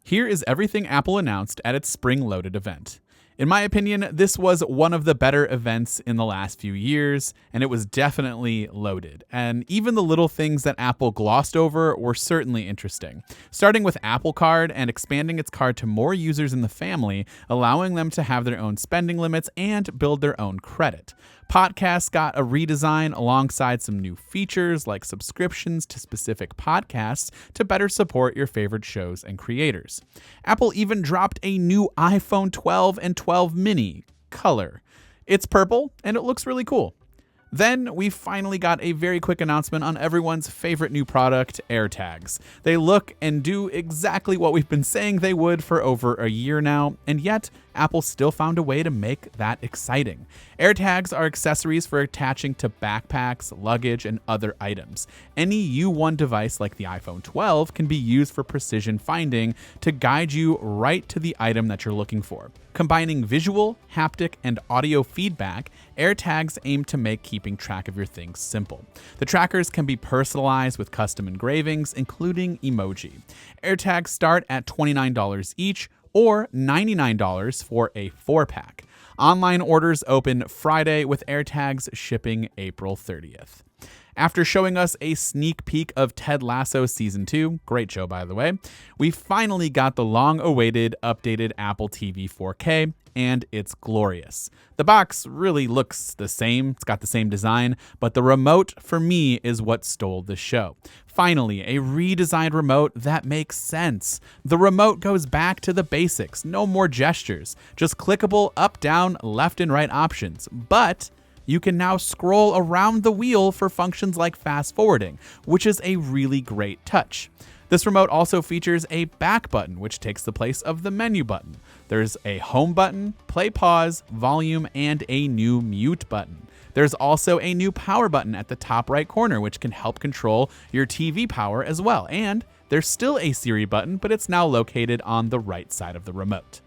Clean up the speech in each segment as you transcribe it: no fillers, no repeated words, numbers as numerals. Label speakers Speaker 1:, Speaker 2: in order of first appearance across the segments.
Speaker 1: Here is everything Apple announced at its spring-loaded event. In my opinion, this was one of the better events in the last few years, and it was definitely loaded. And even the little things that Apple glossed over were certainly interesting. Starting with Apple Card and expanding its card to more users in the family, allowing them to have their own spending limits and build their own credit. Podcasts got a redesign alongside some new features like subscriptions to specific podcasts to better support your favorite shows and creators. Apple even dropped a new iPhone 12 and 12 mini color. It's purple and it looks really cool. Then we finally got a very quick announcement on everyone's favorite new product, AirTags. They look and do exactly what we've been saying they would for over a year now, and yet Apple still found a way to make that exciting. AirTags are accessories for attaching to backpacks, luggage, and other items. Any U1 device like the iPhone 12 can be used for precision finding to guide you right to the item that you're looking for. Combining visual, haptic, and audio feedback, AirTags aim to make keeping track of your things simple. The trackers can be personalized with custom engravings, including emoji. AirTags start at $29 each, or $99 for a 4-pack. Online orders open Friday, with AirTags shipping April 30th. After showing us a sneak peek of Ted Lasso Season 2, great show by the way, we finally got the long-awaited updated Apple TV 4K, and it's glorious. The box really looks the same, it's got the same design, but the remote for me is what stole the show. Finally, a redesigned remote that makes sense. The remote goes back to the basics, no more gestures, just clickable up, down, left, and right options, but you can now scroll around the wheel for functions like fast forwarding, which is a really great touch. This remote also features a back button, which takes the place of the menu button. There's a home button, play pause, volume, and a new mute button. There's also a new power button at the top right corner, which can help control your TV power as well. And there's still a Siri button, but it's now located on the right side of the remote.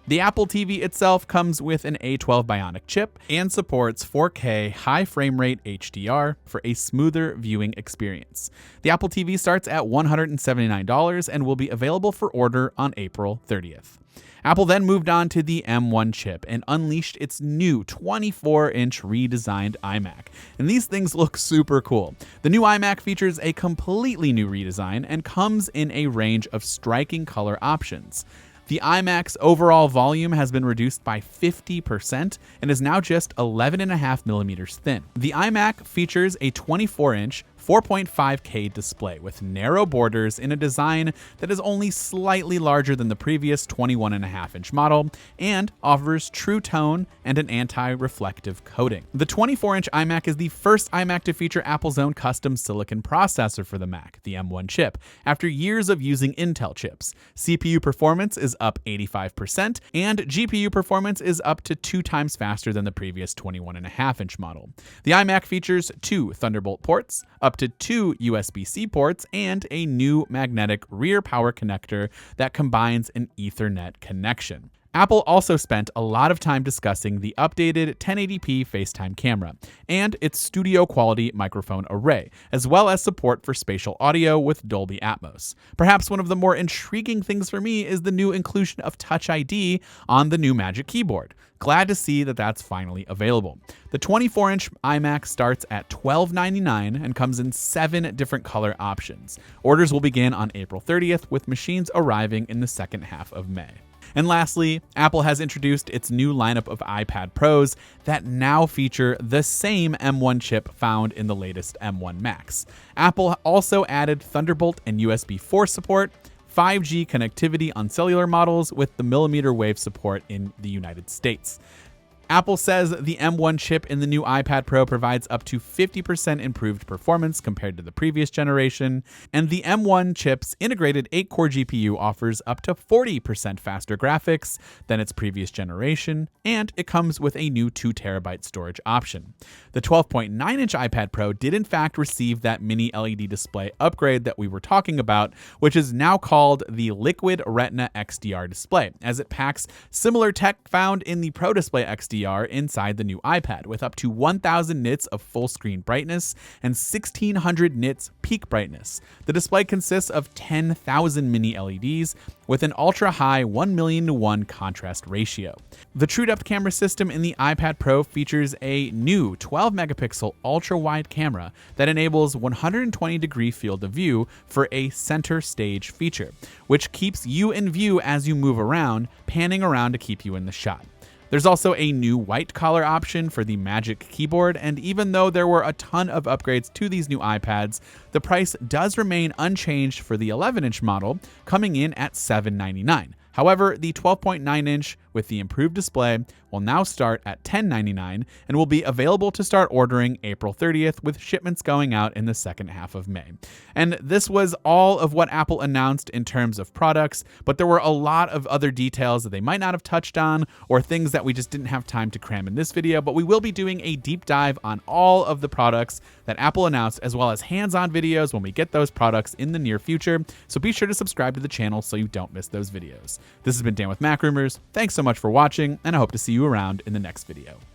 Speaker 1: The Apple TV itself comes with an A12 Bionic chip and supports 4K high frame rate HDR for a smoother viewing experience. The Apple TV starts at $179 and will be available for order on April 30th. Apple then moved on to the M1 chip and unleashed its new 24-inch redesigned iMac. And these things look super cool. The new iMac features a completely new redesign and comes in a range of striking color options. The iMac's overall volume has been reduced by 50% and is now just 11.5 millimeters thin. The iMac features a 24-inch 4.5K display with narrow borders in a design that is only slightly larger than the previous 21.5-inch model and offers true tone and an anti-reflective coating. The 24-inch iMac is the first iMac to feature Apple's own custom silicon processor for the Mac, the M1 chip, after years of using Intel chips. CPU performance is up 85%, and GPU performance is up to 2 times faster than the previous 21.5-inch model. The iMac features 2 Thunderbolt ports, up to 2 USB-C ports, and a new magnetic rear power connector that combines an Ethernet connection. Apple also spent a lot of time discussing the updated 1080p FaceTime camera and its studio quality microphone array, as well as support for spatial audio with Dolby Atmos. Perhaps one of the more intriguing things for me is the new inclusion of Touch ID on the new Magic Keyboard. Glad to see that that's finally available. The 24-inch iMac starts at $1299 and comes in 7 different color options. Orders will begin on April 30th, with machines arriving in the second half of May. And lastly, Apple has introduced its new lineup of iPad Pros that now feature the same M1 chip found in the latest M1 Macs. Apple also added Thunderbolt and USB 4 support, 5G connectivity on cellular models with the millimeter wave support in the United States. Apple says the M1 chip in the new iPad Pro provides up to 50% improved performance compared to the previous generation, and the M1 chip's integrated 8-core GPU offers up to 40% faster graphics than its previous generation, and it comes with a new 2TB storage option. The 12.9-inch iPad Pro did in fact receive that mini LED display upgrade that we were talking about, which is now called the Liquid Retina XDR display, as it packs similar tech found in the Pro Display XDR HDR inside the new iPad with up to 1000 nits of full screen brightness and 1600 nits peak brightness. The display consists of 10,000 mini LEDs with an ultra-high 1,000,000:1 contrast ratio. The TrueDepth camera system in the iPad Pro features a new 12-megapixel ultra-wide camera that enables 120-degree field of view for a center stage feature, which keeps you in view as you move around, panning around to keep you in the shot. There's also a new white collar option for the Magic Keyboard, and even though there were a ton of upgrades to these new iPads, the price does remain unchanged for the 11-inch model, coming in at $799. However, the 12.9-inch with the improved display will now start at $1099 and will be available to start ordering April 30th, with shipments going out in the second half of May. And this was all of what Apple announced in terms of products, but there were a lot of other details that they might not have touched on, or things that we just didn't have time to cram in this video, but we will be doing a deep dive on all of the products that Apple announced, as well as hands-on videos when we get those products in the near future, so be sure to subscribe to the channel so you don't miss those videos. This has been Dan with MacRumors. Thanks so much for watching, and I hope to see you around in the next video.